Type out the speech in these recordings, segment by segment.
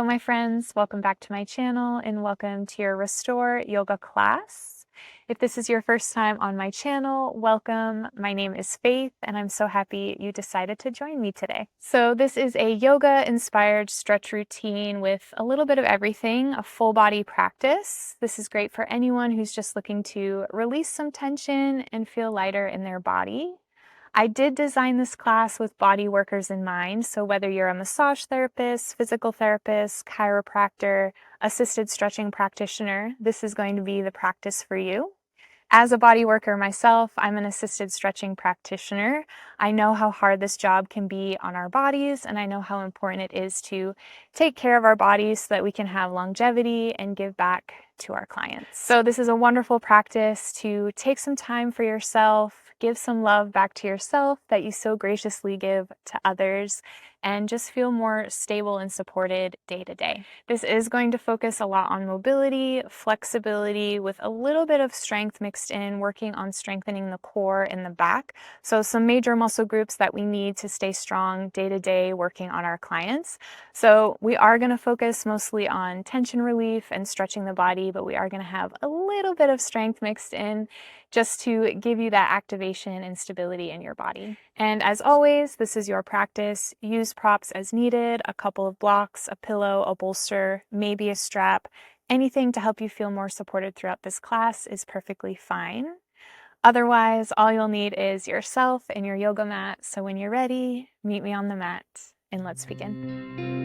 my friends, welcome back to my channel and welcome to your Restore yoga class. If this is your first time on my channel, welcome. My name is Faith and I'm so happy you decided to join me today. So this is a yoga inspired stretch routine with a little bit of everything, a full body practice. This is great for anyone who's just looking to release some tension and feel lighter in their body. I did design this class with Bodyworkers in mind, so whether you're a massage therapist, physical therapist, chiropractor, assisted stretching practitioner, this is going to be the practice for you. As a body worker myself, I'm an assisted stretching practitioner. I know how hard this job can be on our bodies, and I know how important it is to take care of our bodies so that we can have longevity and give back to our clients. So this is a wonderful practice to take some time for yourself, give some love back to yourself that you so graciously give to others, and just feel more stable and supported day to day. This is going to focus a lot on mobility, flexibility, with a little bit of strength mixed in, working on strengthening the core and the back. So some major muscle groups that we need to stay strong day to day working on our clients. So we are going to focus mostly on tension relief and stretching the body, but we are going to have a little bit of strength mixed in just to give you that activation and stability in your body. And as always, this is your practice. Use props as needed, a couple of blocks, a pillow, a bolster, maybe a strap. Anything to help you feel more supported throughout this class is perfectly fine. Otherwise, all you'll need is yourself and your yoga mat. So when you're ready, meet me on the mat and let's begin.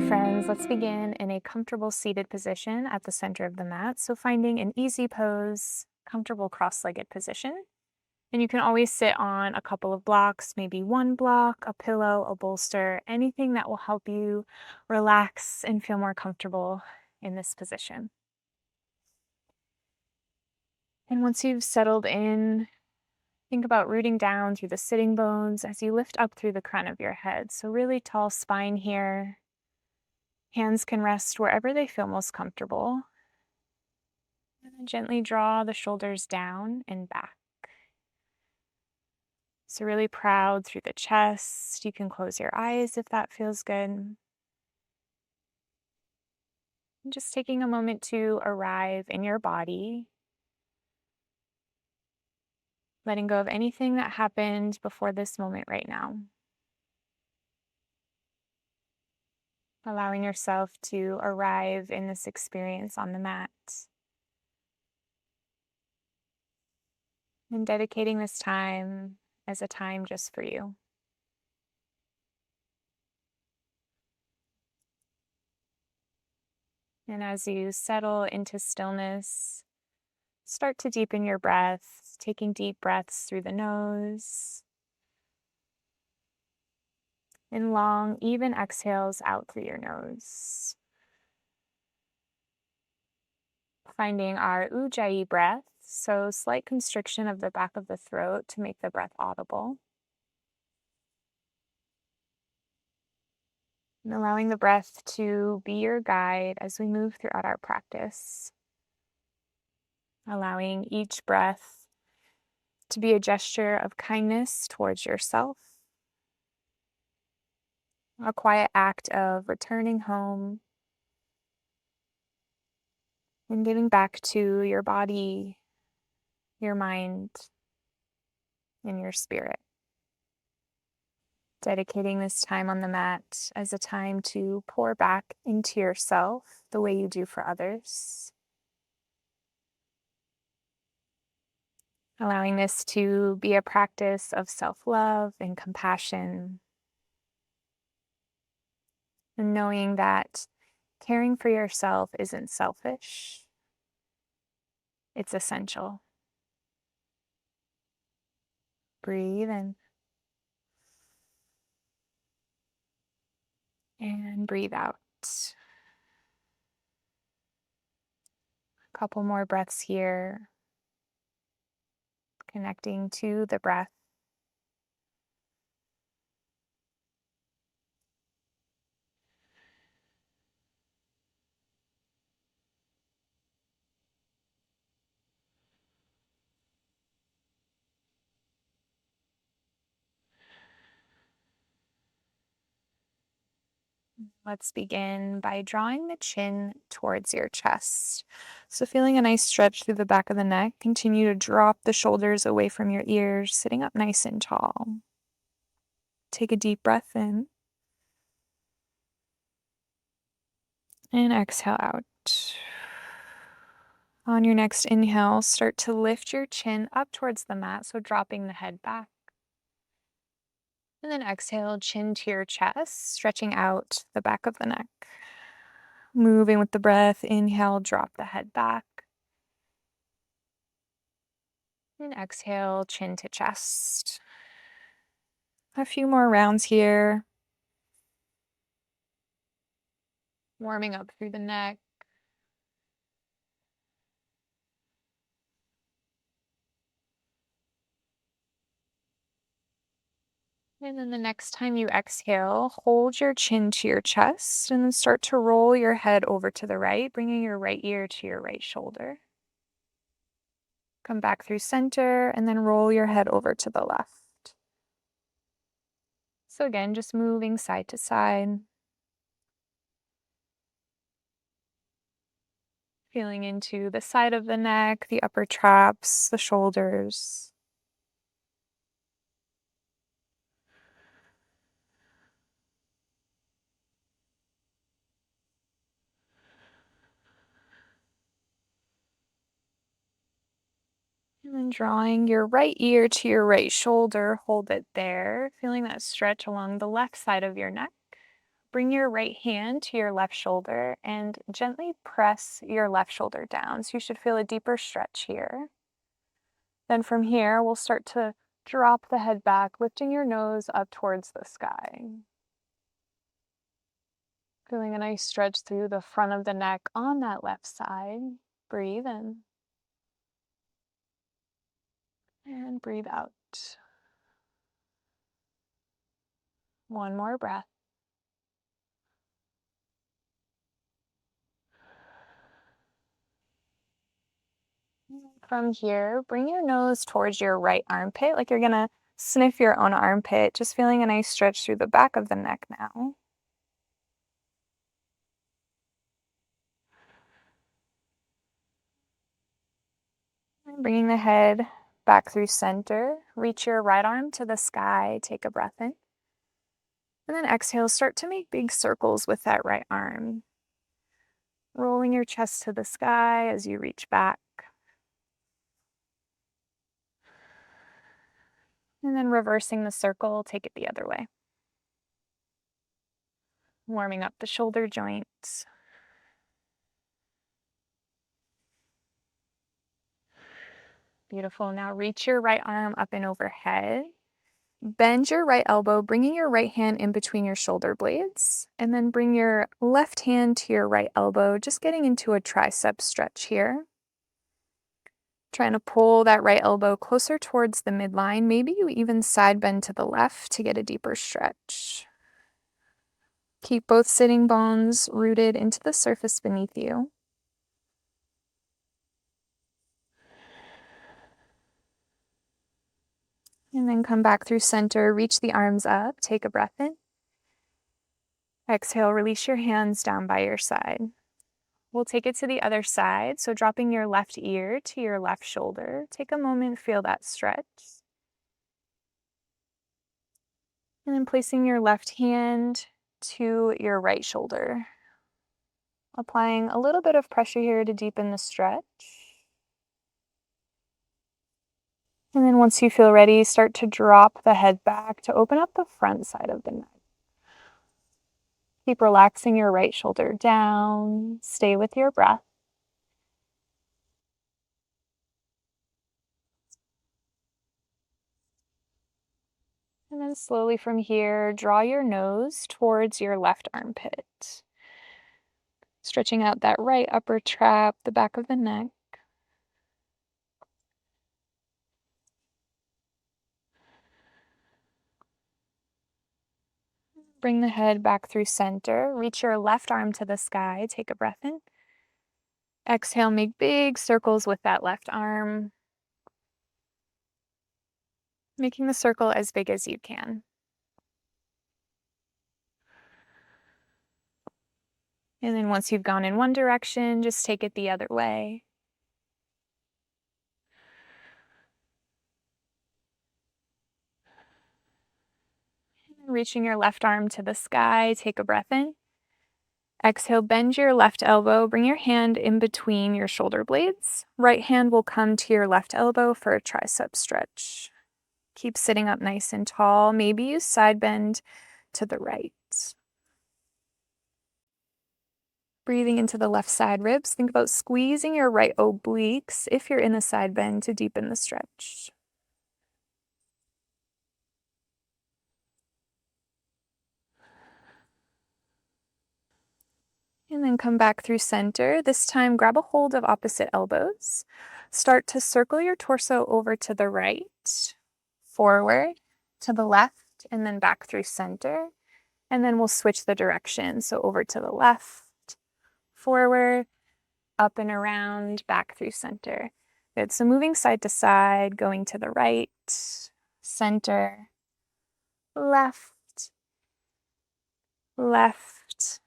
Friends, let's begin in a comfortable seated position at the center of the mat. So finding an easy pose, comfortable cross-legged position. And you can always sit on a couple of blocks, maybe one block, a pillow, a bolster, anything that will help you relax and feel more comfortable in this position. And once you've settled in, think about rooting down through the sitting bones as you lift up through the crown of your head. So really tall spine here. Hands can rest wherever they feel most comfortable. And then gently draw the shoulders down and back. So really proud through the chest. You can close your eyes if that feels good. And just taking a moment to arrive in your body. Letting go of anything that happened before this moment right now. Allowing yourself to arrive in this experience on the mat. And dedicating this time as a time just for you. And as you settle into stillness, start to deepen your breath, taking deep breaths through the nose. And long, even exhales out through your nose. Finding our Ujjayi breath, so slight constriction of the back of the throat to make the breath audible. And allowing the breath to be your guide as we move throughout our practice. Allowing each breath to be a gesture of kindness towards yourself. A quiet act of returning home and getting back to your body, your mind, and your spirit. Dedicating this time on the mat as a time to pour back into yourself the way you do for others. Allowing this to be a practice of self-love and compassion. And knowing that caring for yourself isn't selfish, it's essential. Breathe in. And breathe out. A couple more breaths here. Connecting to the breath. Let's begin by drawing the chin towards your chest. So, feeling a nice stretch through the back of the neck, continue to drop the shoulders away from your ears, sitting up nice and tall. Take a deep breath in and exhale out. On your next inhale, start to lift your chin up towards the mat, so dropping the head back. And then exhale, chin to your chest, stretching out the back of the neck. Moving with the breath, inhale, drop the head back. And exhale, chin to chest. A few more rounds here. Warming up through the neck. And then the next time you exhale, hold your chin to your chest and then start to roll your head over to the right, bringing your right ear to your right shoulder. Come back through center and then roll your head over to the left. So again, just moving side to side. Feeling into the side of the neck, the upper traps, the shoulders. And then drawing your right ear to your right shoulder, hold it there, feeling that stretch along the left side of your neck. Bring your right hand to your left shoulder and gently press your left shoulder down. So you should feel a deeper stretch here. Then from here, we'll start to drop the head back, lifting your nose up towards the sky. Feeling a nice stretch through the front of the neck on that left side. Breathe in and breathe out. One more breath. From here, bring your nose towards your right armpit, like you're gonna sniff your own armpit, just feeling a nice stretch through the back of the neck now. And bringing the head back through center, reach your right arm to the sky, take a breath in. And then exhale, start to make big circles with that right arm. Rolling your chest to the sky as you reach back. And then reversing the circle, take it the other way. Warming up the shoulder joints. Beautiful. Now reach your right arm up and overhead. Bend your right elbow, bringing your right hand in between your shoulder blades. And then bring your left hand to your right elbow, just getting into a tricep stretch here. Trying to pull that right elbow closer towards the midline. Maybe you even side bend to the left to get a deeper stretch. Keep both sitting bones rooted into the surface beneath you. And then come back through center, reach the arms up, take a breath in. Exhale, release your hands down by your side. We'll take it to the other side, so dropping your left ear to your left shoulder. Take a moment, feel that stretch. And then placing your left hand to your right shoulder. Applying a little bit of pressure here to deepen the stretch. And then once you feel ready, start to drop the head back to open up the front side of the neck. Keep relaxing your right shoulder down. Stay with your breath. And then slowly from here, draw your nose towards your left armpit. Stretching out that right upper trap, the back of the neck. Bring the head back through center. Reach your left arm to the sky. Take a breath in. Exhale, make big circles with that left arm. Making the circle as big as you can. And then once you've gone in one direction, just take it the other way. Reaching your left arm to the sky, take a breath in. Exhale, bend your left elbow, bring your hand in between your shoulder blades. Right hand will come to your left elbow for a tricep stretch. Keep sitting up nice and tall. Maybe you side bend to the right. Breathing into the left side ribs. Think about squeezing your right obliques if you're in a side bend to deepen the stretch. And then come back through center. This time, grab a hold of opposite elbows. Start to circle your torso over to the right, forward, to the left, and then back through center. And then we'll switch the direction. So over to the left, forward, up and around, back through center. Good. So moving side to side, going to the right, center, left, left,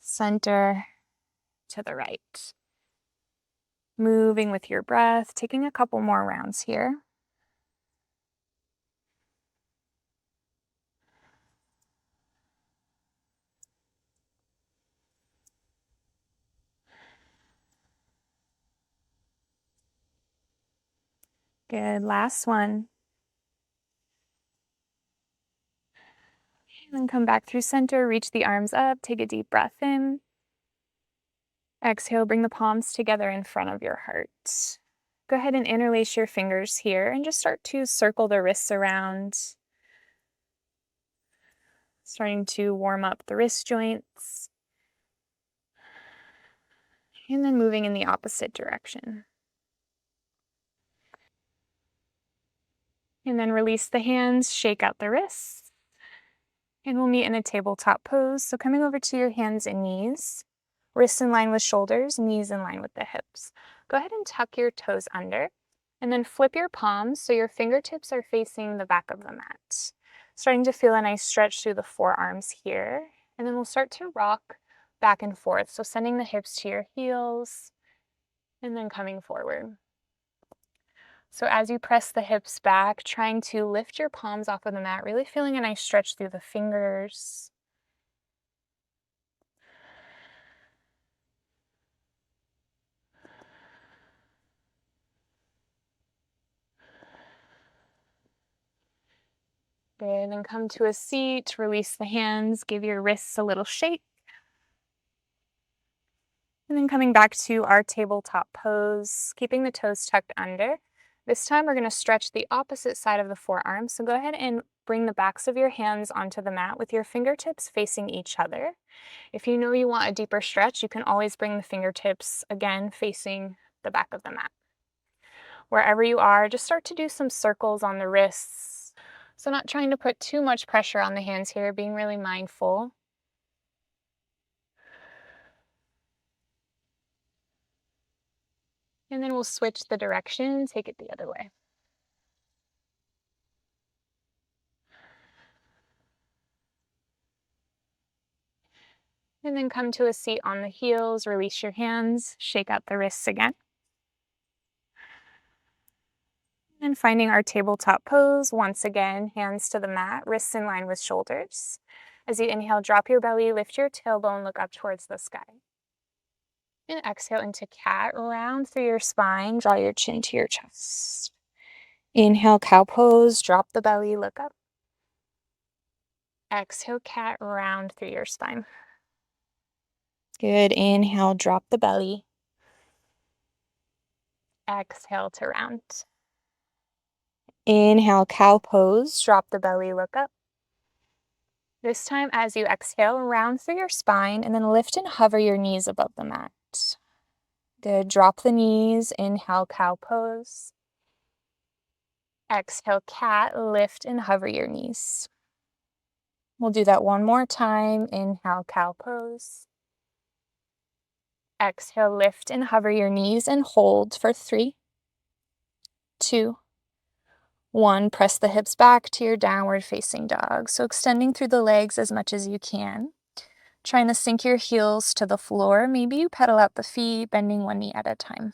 center, to the right. Moving with your breath, taking a couple more rounds here. Good, last one. And then come back through center, reach the arms up, take a deep breath in. Exhale, bring the palms together in front of your heart. Go ahead and interlace your fingers here and just start to circle the wrists around. Starting to warm up the wrist joints. And then moving in the opposite direction. And then release the hands, shake out the wrists. And we'll meet in a tabletop pose. So coming over to your hands and knees, wrists in line with shoulders, knees in line with the hips. Go ahead and tuck your toes under and then flip your palms so your fingertips are facing the back of the mat. Starting to feel a nice stretch through the forearms here. And then we'll start to rock back and forth. So sending the hips to your heels and then coming forward. So as you press the hips back, trying to lift your palms off of the mat, really feeling a nice stretch through the fingers. Good, then come to a seat, release the hands, give your wrists a little shake. And then coming back to our tabletop pose, keeping the toes tucked under. This time we're going to stretch the opposite side of the forearm. So go ahead and bring the backs of your hands onto the mat with your fingertips facing each other. If you know you want a deeper stretch, you can always bring the fingertips again facing the back of the mat. Wherever you are, just start to do some circles on the wrists. So not trying to put too much pressure on the hands here, being really mindful. And then we'll switch the direction, take it the other way. And then come to a seat on the heels, release your hands, shake out the wrists again. And finding our tabletop pose, once again, hands to the mat, wrists in line with shoulders. As you inhale, drop your belly, lift your tailbone, look up towards the sky. And exhale into cat, round through your spine, draw your chin to your chest. Inhale, cow pose, drop the belly, look up. Exhale, cat, round through your spine. Good, inhale, drop the belly. Exhale to round. Inhale, cow pose, drop the belly, look up. This time, as you exhale, round through your spine and then lift and hover your knees above the mat. Good, drop the knees, inhale, cow pose. Exhale, cat, lift and hover your knees. We'll do that one more time. Inhale, cow pose. Exhale, lift and hover your knees and hold for 3, 2, 1. Press the hips back to your downward facing dog. So extending through the legs as much as you can. Trying to sink your heels to the floor. Maybe you pedal out the feet, bending one knee at a time.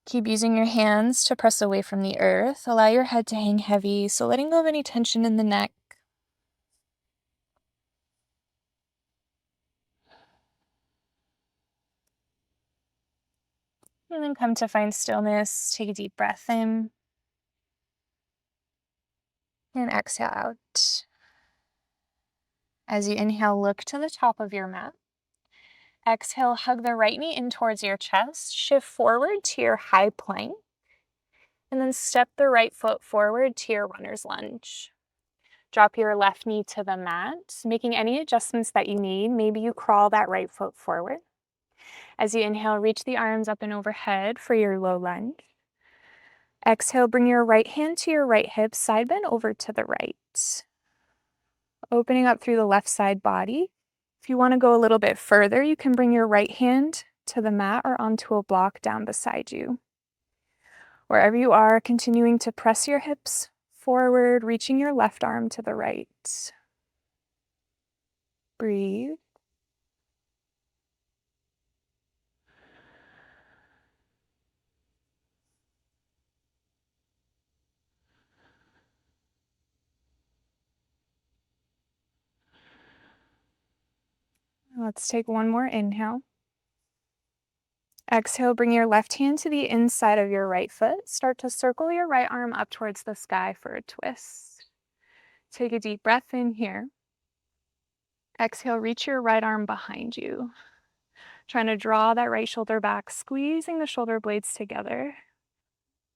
Keep using your hands to press away from the earth. Allow your head to hang heavy, so letting go of any tension in the neck. And then come to find stillness. Take a deep breath in. And exhale out. As you inhale, look to the top of your mat. Exhale, hug the right knee in towards your chest. Shift forward to your high plank. And then step the right foot forward to your runner's lunge. Drop your left knee to the mat, making any adjustments that you need. Maybe you crawl that right foot forward. As you inhale, reach the arms up and overhead for your low lunge. Exhale, bring your right hand to your right hip, side bend over to the right. Opening up through the left side body. If you want to go a little bit further, you can bring your right hand to the mat or onto a block down beside you. Wherever you are, continuing to press your hips forward, reaching your left arm to the right. Breathe. Let's take one more inhale. Exhale, bring your left hand to the inside of your right foot. Start to circle your right arm up towards the sky for a twist. Take a deep breath in here. Exhale, reach your right arm behind you. Trying to draw that right shoulder back, squeezing the shoulder blades together.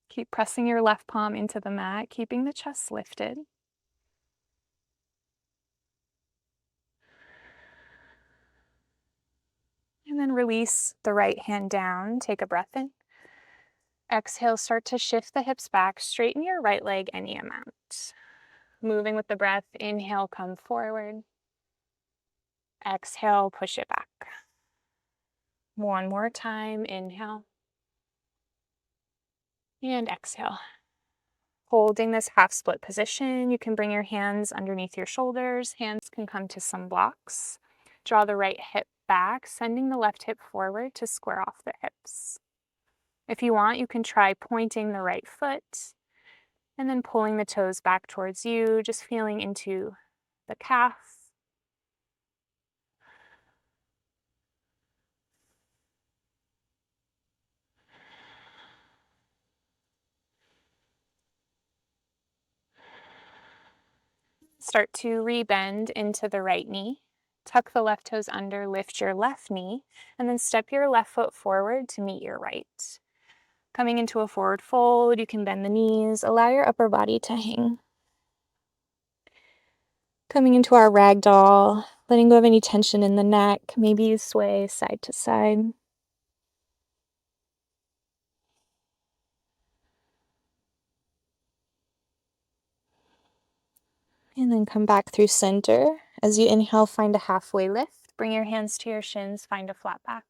Keep pressing your left palm into the mat, keeping the chest lifted. And then release the right hand down. Take a breath in. Exhale, start to shift the hips back. Straighten your right leg any amount. Moving with the breath. Inhale, come forward. Exhale, push it back. One more time. Inhale. And exhale. Holding this half split position, you can bring your hands underneath your shoulders. Hands can come to some blocks. Draw the right hip back, sending the left hip forward to square off the hips. If you want, you can try pointing the right foot and then pulling the toes back towards you, just feeling into the calf. Start to rebend into the right knee. Tuck the left toes under, lift your left knee, and then step your left foot forward to meet your right. Coming into a forward fold, you can bend the knees, allow your upper body to hang. Coming into our ragdoll, letting go of any tension in the neck. Maybe you sway side to side. And then come back through center. As you inhale, find a halfway lift. Bring your hands to your shins, find a flat back.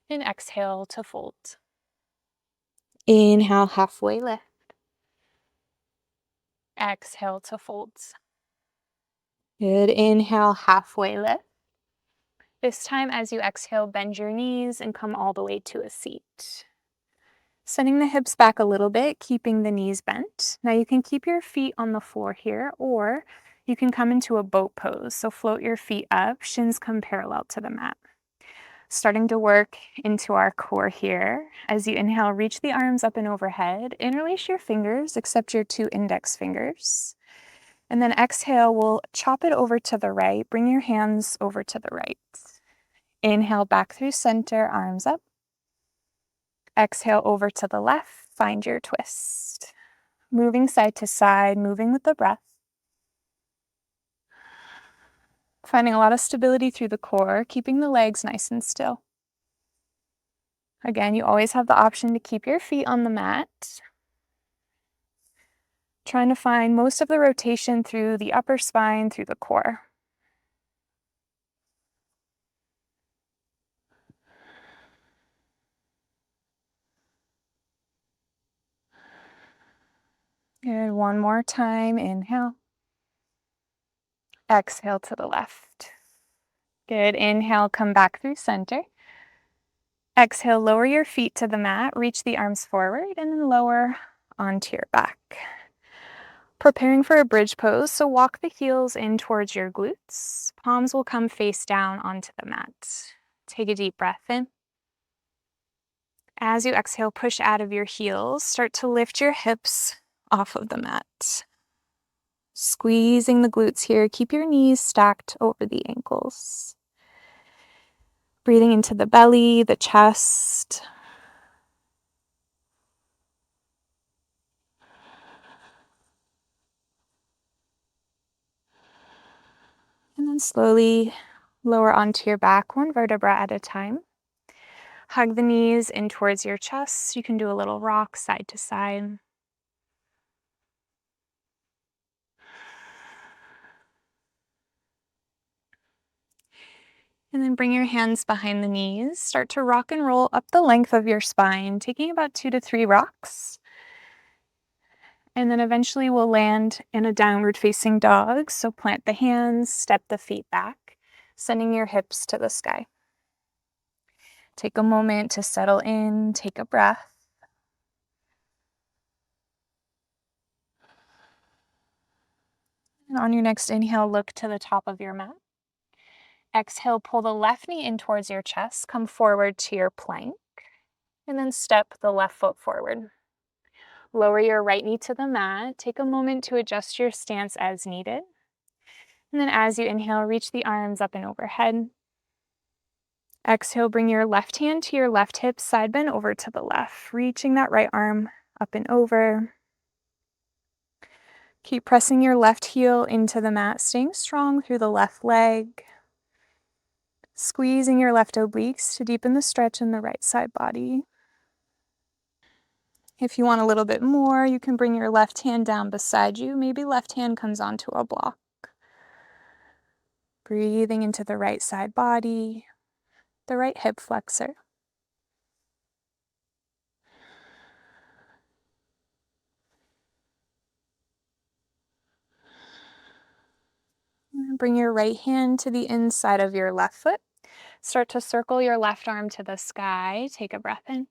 And exhale to fold. Inhale, halfway lift. Exhale to fold. Good. Inhale, halfway lift. This time, as you exhale, bend your knees and come all the way to a seat. Sending the hips back a little bit, keeping the knees bent. Now you can keep your feet on the floor here, or you can come into a boat pose. So float your feet up, shins come parallel to the mat. Starting to work into our core here. As you inhale, reach the arms up and overhead. Interlace your fingers, except your two index fingers. And then exhale, we'll chop it over to the right. Bring your hands over to the right. Inhale, back through center, arms up. Exhale, over to the left, find your twist. Moving side to side, moving with the breath. Finding a lot of stability through the core, keeping the legs nice and still. Again, you always have the option to keep your feet on the mat. Trying to find most of the rotation through the upper spine, through the core. Good, one more time, inhale. Exhale to the left. Good. Inhale, come back through center. Exhale, lower your feet to the mat, reach the arms forward, and then lower onto your back. Preparing for a bridge pose, so walk the heels in towards your glutes. Palms will come face down onto the mat. Take a deep breath in. As you exhale, push out of your heels. Start to lift your hips off of the mat. Squeezing the glutes here. Keep your knees stacked over the ankles. Breathing into the belly, the chest. And then slowly lower onto your back, one vertebra at a time. Hug the knees in towards your chest. You can do a little rock side to side. And then bring your hands behind the knees. Start to rock and roll up the length of your spine, taking about 2 to 3 rocks. And then eventually we'll land in a downward facing dog. So plant the hands, step the feet back, sending your hips to the sky. Take a moment to settle in, take a breath. And on your next inhale, look to the top of your mat. Exhale, pull the left knee in towards your chest, come forward to your plank, and then step the left foot forward. Lower your right knee to the mat. Take a moment to adjust your stance as needed. And then as you inhale, reach the arms up and overhead. Exhale, bring your left hand to your left hip, side bend over to the left, reaching that right arm up and over. Keep pressing your left heel into the mat, staying strong through the left leg. Squeezing your left obliques to deepen the stretch in the right side body. If you want a little bit more, you can bring your left hand down beside you. Maybe left hand comes onto a block. Breathing into the right side body, the right hip flexor. Bring your right hand to the inside of your left foot. Start to circle your left arm to the sky. Take a breath in.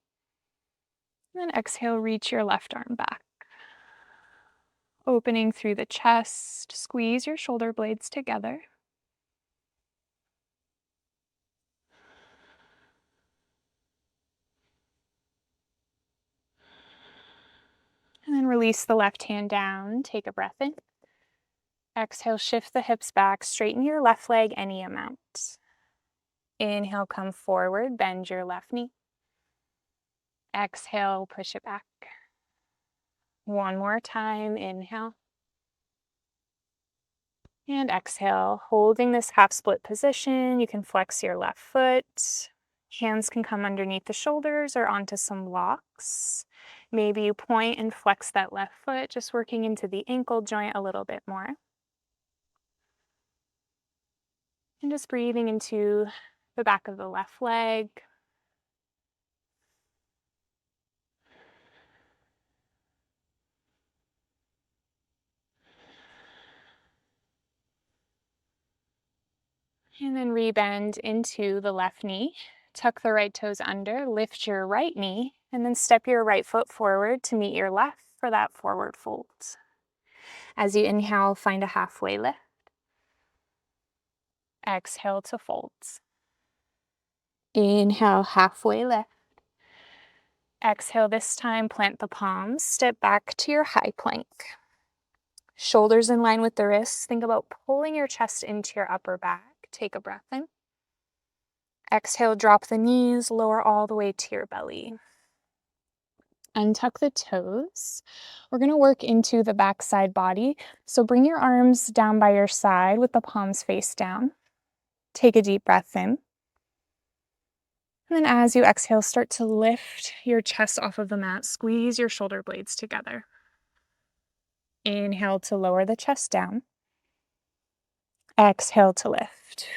And then exhale, reach your left arm back. Opening through the chest, squeeze your shoulder blades together. And then release the left hand down. Take a breath in. Exhale, shift the hips back. Straighten your left leg any amount. Inhale, come forward. Bend your left knee. Exhale, push it back. One more time. Inhale. And exhale, holding this half split position. You can flex your left foot. Hands can come underneath the shoulders or onto some blocks. Maybe you point and flex that left foot, just working into the ankle joint a little bit more. And just breathing into the back of the left leg. And then rebend into the left knee. Tuck the right toes under, lift your right knee, and then step your right foot forward to meet your left for that forward fold. As you inhale, find a halfway lift. Exhale to fold. Inhale, halfway lift. Exhale, this time plant the palms, step back to your high plank. Shoulders in line with the wrists. Think about pulling your chest into your upper back. Take a breath in. Exhale, drop the knees, lower all the way to your belly. Untuck the toes. We're going to work into the back side body. So bring your arms down by your side with the palms face down. Take a deep breath in. And then as you exhale, start to lift your chest off of the mat. Squeeze your shoulder blades together. Inhale to lower the chest down. Exhale to lift.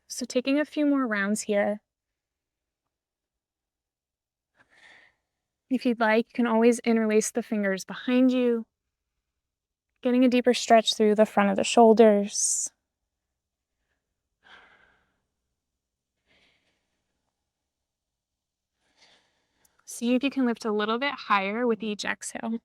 So taking a few more rounds here. If you'd like, you can always interlace the fingers behind you, getting a deeper stretch through the front of the shoulders. See if you can lift a little bit higher with each exhale.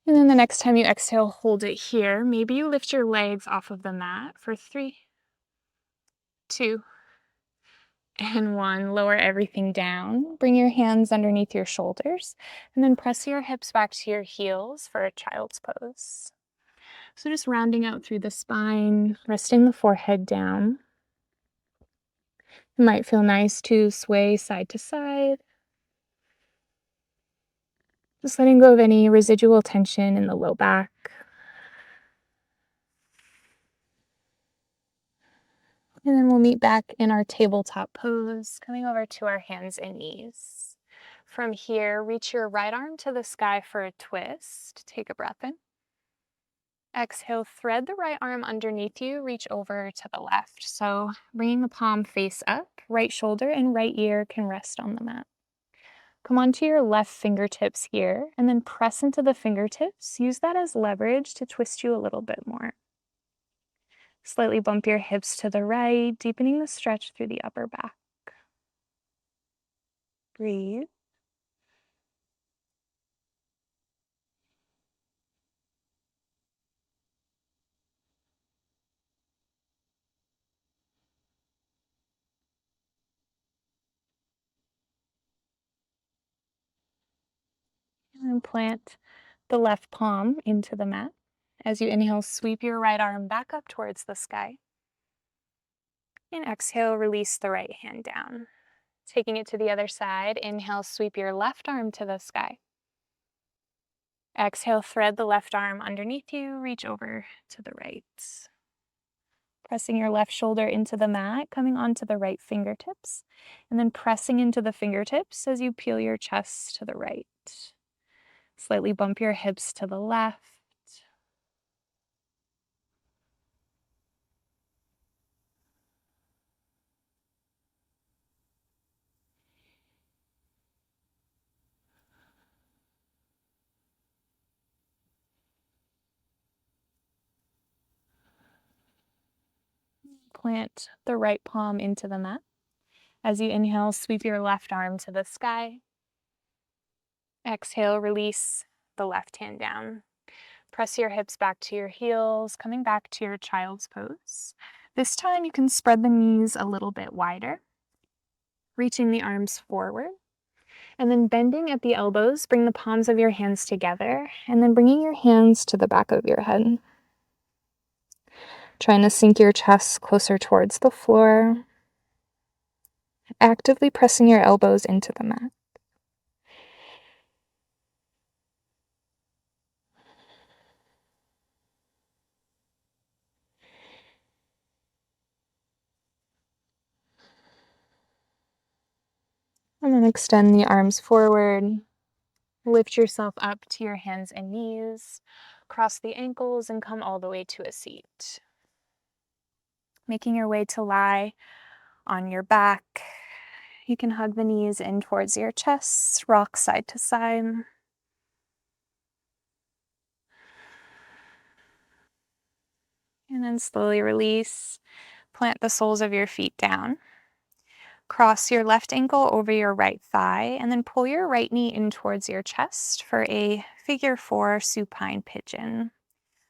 And then the next time you exhale, hold it here. Maybe you lift your legs off of the mat for 3, 2, and 1. Lower everything down. Bring your hands underneath your shoulders and then press your hips back to your heels for a child's pose. So just rounding out through the spine, resting the forehead down. It might feel nice to sway side to side. Just letting go of any residual tension in the low back. And then we'll meet back in our tabletop pose, coming over to our hands and knees. From here, reach your right arm to the sky for a twist. Take a breath in. Exhale, thread the right arm underneath you, reach over to the left. So bringing the palm face up, right shoulder and right ear can rest on the mat. Come onto your left fingertips here, and then press into the fingertips. Use that as leverage to twist you a little bit more. Slightly bump your hips to the right, deepening the stretch through the upper back. Breathe. And plant the left palm into the mat. As you inhale, sweep your right arm back up towards the sky. And exhale, release the right hand down. Taking it to the other side, inhale, sweep your left arm to the sky. Exhale, thread the left arm underneath you, reach over to the right. Pressing your left shoulder into the mat, coming onto the right fingertips, and then pressing into the fingertips as you peel your chest to the right. Slightly bump your hips to the left. Plant the right palm into the mat. As you inhale, sweep your left arm to the sky. Exhale, release the left hand down. Press your hips back to your heels, coming back to your child's pose. This time you can spread the knees a little bit wider, reaching the arms forward. And then bending at the elbows, bring the palms of your hands together, and then bringing your hands to the back of your head. Trying to sink your chest closer towards the floor. Actively pressing your elbows into the mat. And then extend the arms forward. Lift yourself up to your hands and knees. Cross the ankles and come all the way to a seat. Making your way to lie on your back. You can hug the knees in towards your chest, rock side to side. And then slowly release. Plant the soles of your feet down. Cross your left ankle over your right thigh, and then pull your right knee in towards your chest for a figure 4 supine pigeon.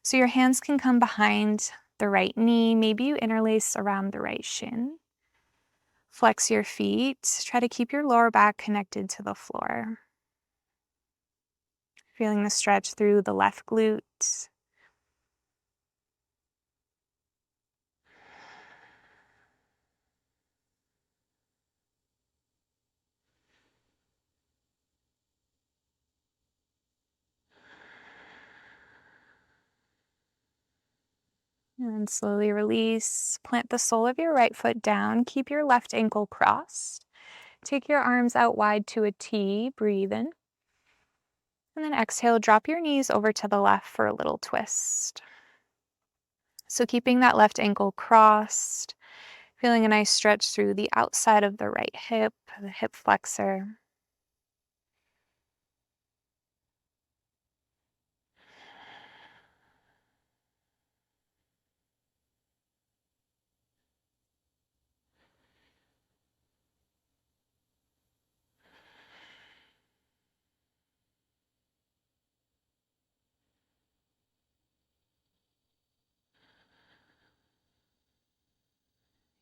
So your hands can come behind the right knee. Maybe you interlace around the right shin. Flex your feet. Try to keep your lower back connected to the floor. Feeling the stretch through the left glute. And then slowly release. Plant the sole of your right foot down. Keep your left ankle crossed. Take your arms out wide to a T. Breathe in. And then exhale, drop your knees over to the left for a little twist. So keeping that left ankle crossed, feeling a nice stretch through the outside of the right hip, the hip flexor.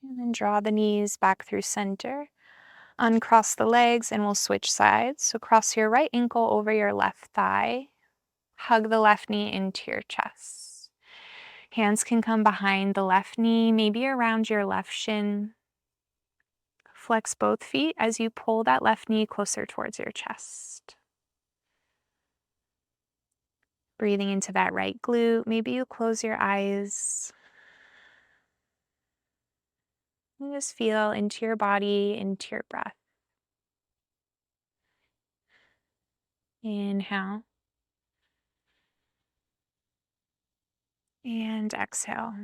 And then draw the knees back through center. Uncross the legs and we'll switch sides. So cross your right ankle over your left thigh. Hug the left knee into your chest. Hands can come behind the left knee, maybe around your left shin. Flex both feet as you pull that left knee closer towards your chest. Breathing into that right glute. Maybe you close your eyes. And just feel into your body, into your breath. Inhale. And exhale.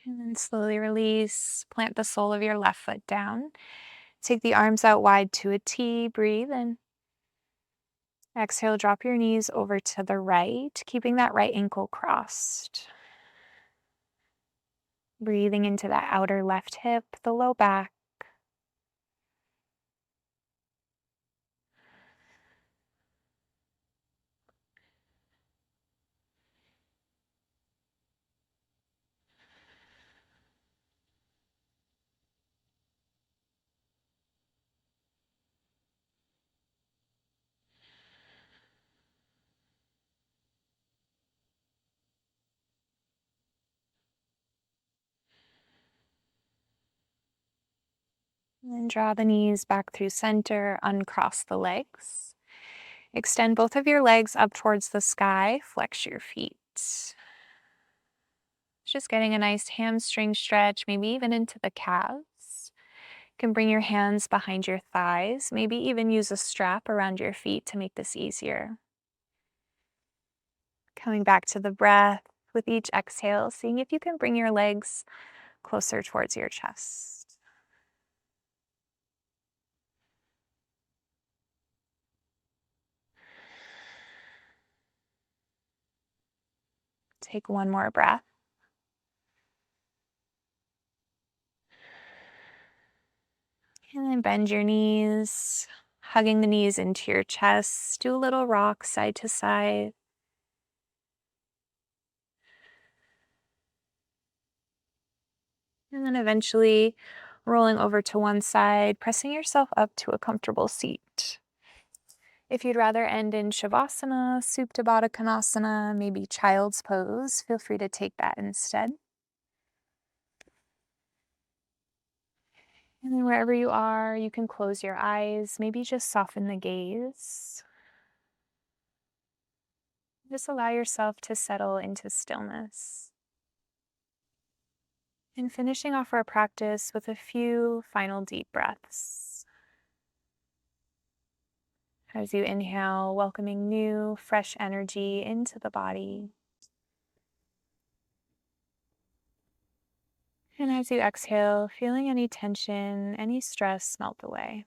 And then slowly release. Plant the sole of your left foot down. Take the arms out wide to a T. Breathe in. Exhale, drop your knees over to the right, keeping that right ankle crossed. Breathing into that outer left hip, the low back. And then draw the knees back through center, uncross the legs. Extend both of your legs up towards the sky, flex your feet. Just getting a nice hamstring stretch, maybe even into the calves. You can bring your hands behind your thighs, maybe even use a strap around your feet to make this easier. Coming back to the breath with each exhale, seeing if you can bring your legs closer towards your chest. Take one more breath. And then bend your knees, hugging the knees into your chest. Do a little rock side to side. And then eventually rolling over to one side, pressing yourself up to a comfortable seat. If you'd rather end in Shavasana, Supta Baddha Konasana, maybe Child's Pose, feel free to take that instead. And then wherever you are, you can close your eyes, maybe just soften the gaze. Just allow yourself to settle into stillness. And finishing off our practice with a few final deep breaths. As you inhale, welcoming new, fresh energy into the body. And as you exhale, feeling any tension, any stress melt away.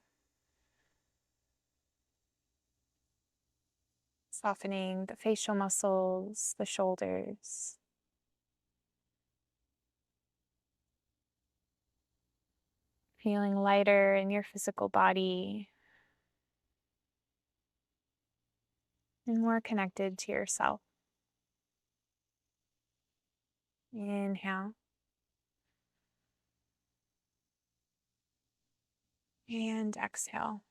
Softening the facial muscles, the shoulders. Feeling lighter in your physical body. And more connected to yourself. Inhale. And exhale.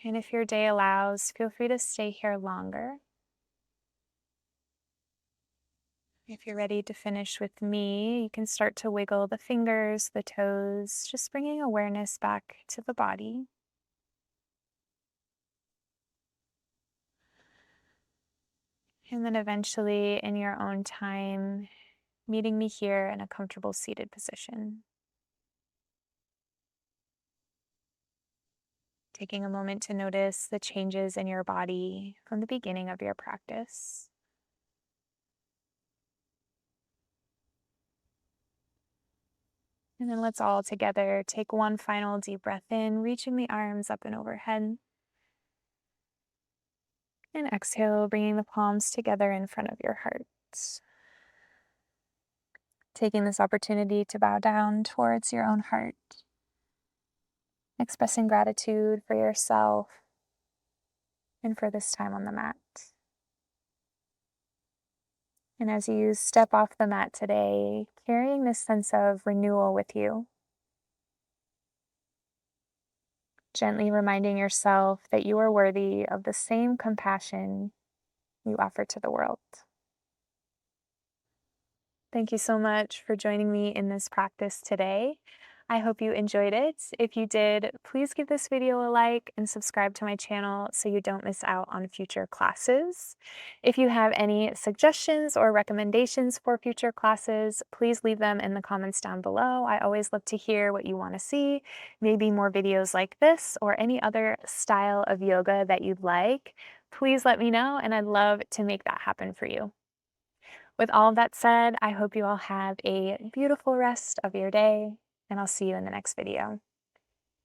And if your day allows, feel free to stay here longer. If you're ready to finish with me, you can start to wiggle the fingers, the toes, just bringing awareness back to the body. And then eventually, in your own time, meeting me here in a comfortable seated position. Taking a moment to notice the changes in your body from the beginning of your practice. And then let's all together take one final deep breath in, reaching the arms up and overhead. And exhale, bringing the palms together in front of your heart. Taking this opportunity to bow down towards your own heart, expressing gratitude for yourself and for this time on the mat. And as you step off the mat today, carrying this sense of renewal with you, gently reminding yourself that you are worthy of the same compassion you offer to the world. Thank you so much for joining me in this practice today. I hope you enjoyed it. If you did, please give this video a like and subscribe to my channel so you don't miss out on future classes. If you have any suggestions or recommendations for future classes, please leave them in the comments down below. I always love to hear what you want to see, maybe more videos like this or any other style of yoga that you'd like. Please let me know, and I'd love to make that happen for you. With all of that said, I hope you all have a beautiful rest of your day, and I'll see you in the next video.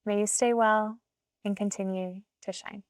May you stay well and continue to shine.